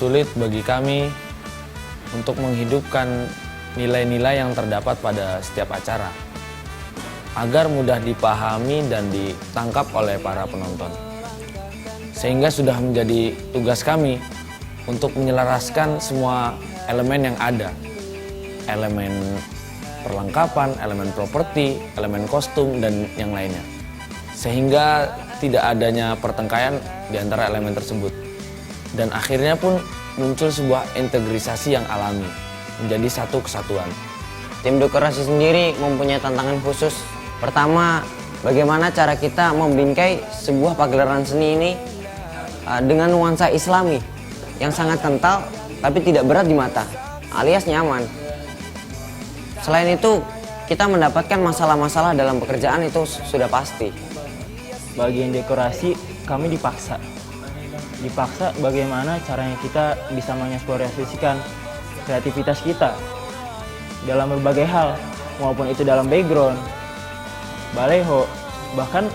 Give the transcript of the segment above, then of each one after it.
sulit bagi kami untuk menghidupkan nilai-nilai yang terdapat pada setiap acara agar mudah dipahami dan ditangkap oleh para penonton. Sehingga sudah menjadi tugas kami untuk menyelaraskan semua elemen yang ada. Elemen perlengkapan, elemen properti, elemen kostum, dan yang lainnya. Sehingga tidak adanya pertengkaran di antara elemen tersebut. Dan akhirnya pun muncul sebuah integrisasi yang alami, menjadi satu kesatuan. Tim dekorasi sendiri mempunyai tantangan khusus. Pertama, bagaimana cara kita membingkai sebuah pagelaran seni ini dengan nuansa islami yang sangat kental tapi tidak berat di mata, alias nyaman. Selain itu, kita mendapatkan masalah-masalah dalam pekerjaan itu sudah pasti. Bagian dekorasi kami dipaksa bagaimana caranya kita bisa mengeksplorasikan kreativitas kita dalam berbagai hal, maupun itu dalam background, baleho, bahkan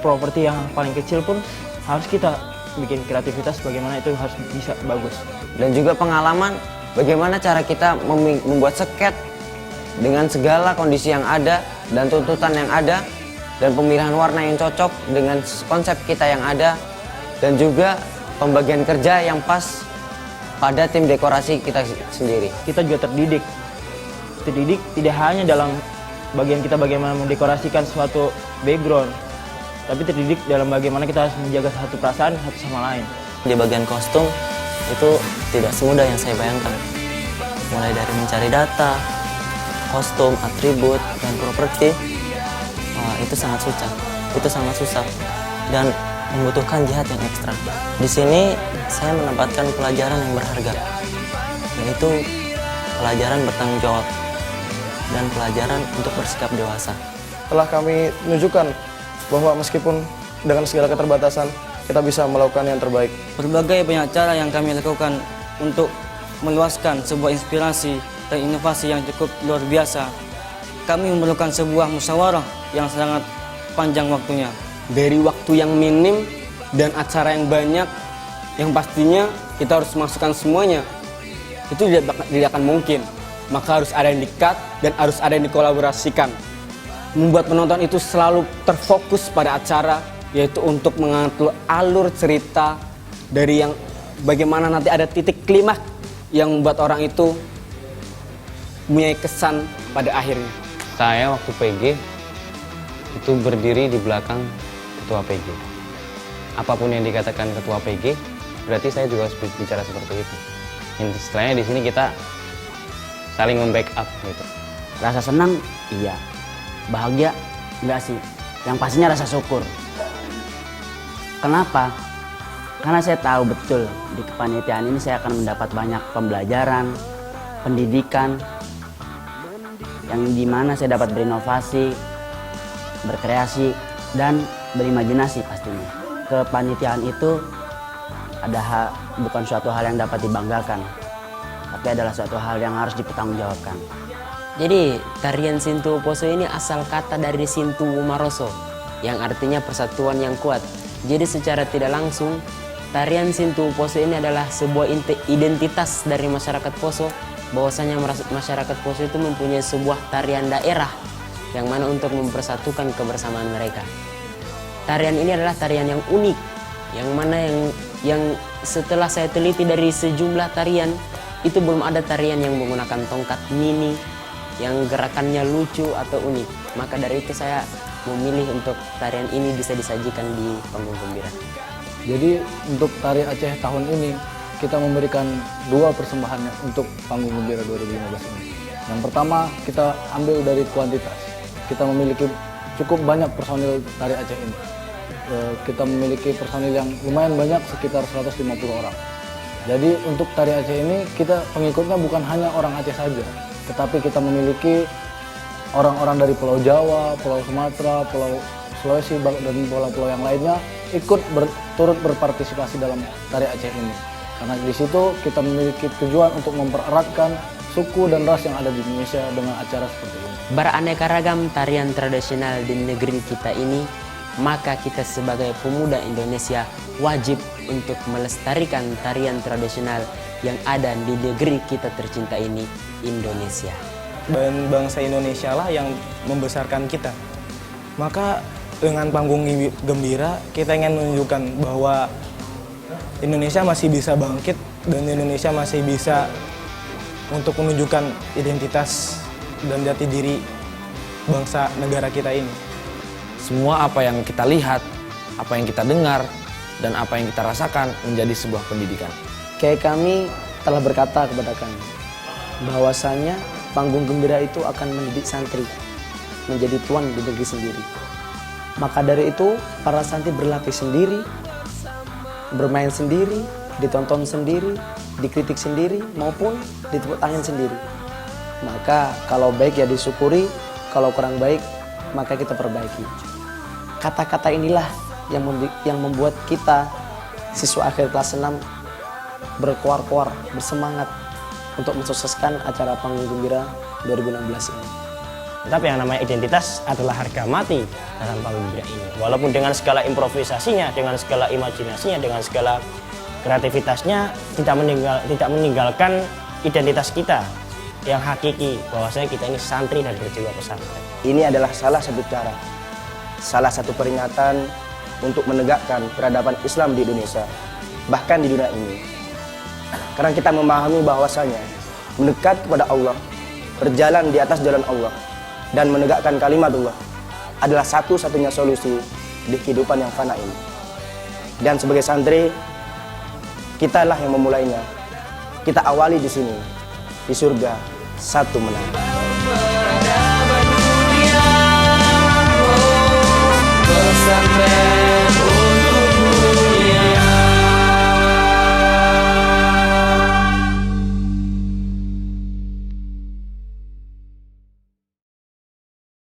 properti yang paling kecil pun harus kita bikin kreativitas bagaimana itu harus bisa bagus. Dan juga pengalaman bagaimana cara kita membuat sket dengan segala kondisi yang ada dan tuntutan yang ada, dan pemilihan warna yang cocok dengan konsep kita yang ada, dan juga pembagian kerja yang pas pada tim dekorasi kita sendiri. Kita juga terdidik tidak hanya dalam bagian kita bagaimana mendekorasikan suatu background, tapi terdidik dalam bagaimana kita harus menjaga satu perasaan satu sama lain. Di bagian kostum itu tidak semudah yang saya bayangkan. Mulai dari mencari data, kostum, atribut, dan properti, itu sangat susah dan membutuhkan jihad yang ekstra. Di sini saya mendapatkan pelajaran yang berharga, yaitu pelajaran bertanggung jawab dan pelajaran untuk bersikap dewasa. Telah kami menunjukkan bahwa meskipun dengan segala keterbatasan, kita bisa melakukan yang terbaik. Berbagai banyak cara yang kami lakukan untuk meluaskan sebuah inspirasi dan inovasi yang cukup luar biasa. Kami memerlukan sebuah musyawarah yang sangat panjang waktunya. Dari waktu yang minim dan acara yang banyak, yang pastinya kita harus masukkan semuanya. Itu tidak akan mungkin. Maka harus ada yang di-cut dan harus ada yang dikolaborasikan. Membuat penonton itu selalu terfokus pada acara, yaitu untuk mengatur alur cerita dari yang bagaimana nanti ada titik klimaks yang membuat orang itu punya kesan pada akhirnya. Saya waktu PG itu berdiri di belakang ketua PG. Apapun yang dikatakan ketua PG, berarti saya juga harus bicara seperti itu. Istilahnya di sini kita saling membackup gitu. Rasa senang, iya. Bahagia, enggak sih. Yang pastinya rasa syukur. Kenapa? Karena saya tahu betul di kepanitiaan ini saya akan mendapat banyak pembelajaran, pendidikan, yang dimana saya dapat berinovasi, berkreasi, dan berimajinasi pastinya. Kepanitiaan itu bukan suatu hal yang dapat dibanggakan, tapi adalah suatu hal yang harus dipertanggungjawabkan. Jadi tarian Sintu Poso ini asal kata dari Sintu Maroso, yang artinya persatuan yang kuat. Jadi secara tidak langsung, tarian Sintu Poso ini adalah sebuah identitas dari masyarakat Poso, bahwasanya masyarakat Poso itu mempunyai sebuah tarian daerah yang mana untuk mempersatukan kebersamaan mereka. Tarian ini adalah tarian yang unik, yang mana yang setelah saya teliti dari sejumlah tarian, itu belum ada tarian yang menggunakan tongkat mini yang gerakannya lucu atau unik. Maka dari itu saya memilih untuk tarian ini bisa disajikan di panggung gembira. Jadi untuk tari Aceh tahun ini kita memberikan 2 persembahan untuk panggung gembira 2015 ini. Yang pertama, kita ambil dari kuantitas. Kita memiliki cukup banyak personil tari Aceh ini. Kita memiliki personil yang lumayan banyak, sekitar 150 orang. Jadi untuk tari Aceh ini kita pengikutnya bukan hanya orang Aceh saja, tetapi kita memiliki orang-orang dari Pulau Jawa, Pulau Sumatera, Pulau Sulawesi, dan pulau-pulau yang lainnya ikut turut berpartisipasi dalam tari Aceh ini. Karena di situ kita memiliki tujuan untuk mempereratkan suku dan ras yang ada di Indonesia dengan acara seperti ini. Beraneka ragam tarian tradisional di negeri kita ini, maka kita sebagai pemuda Indonesia wajib untuk melestarikan tarian tradisional yang ada di negeri kita tercinta ini, Indonesia. Dan bangsa Indonesia lah yang membesarkan kita. Maka dengan panggung gembira kita ingin menunjukkan bahwa Indonesia masih bisa bangkit dan Indonesia masih bisa untuk menunjukkan identitas dan jati diri bangsa negara kita ini. Semua apa yang kita lihat, apa yang kita dengar, dan apa yang kita rasakan menjadi sebuah pendidikan. Kayak kami telah berkata kepada kami bahwasanya panggung gembira itu akan mendidik santri menjadi tuan di negeri sendiri. Maka dari itu para santri berlatih sendiri, bermain sendiri, ditonton sendiri, dikritik sendiri maupun ditepuk tangan sendiri. Maka kalau baik ya disyukuri, kalau kurang baik maka kita perbaiki. Kata-kata inilah yang membuat kita siswa akhir kelas 6 berkuar-kuar, bersemangat untuk mensukseskan acara Panggung Gembira 2016 ini. Tapi yang namanya identitas adalah harga mati dalam panggung gembira ini. Walaupun dengan segala improvisasinya, dengan segala imajinasinya, dengan segala kreativitasnya tidak meninggalkan identitas kita yang hakiki, bahwasanya kita ini santri dan berjiwa pesantren. Ini adalah salah satu cara, salah satu peringatan untuk menegakkan peradaban Islam di Indonesia, bahkan di dunia ini. Karena kita memahami bahwasanya mendekat kepada Allah, berjalan di atas jalan Allah, dan menegakkan kalimat Allah adalah satu-satunya solusi di kehidupan yang fana ini. Dan sebagai santri, kitalah yang memulainya. Kita awali di sini, di surga satu menara.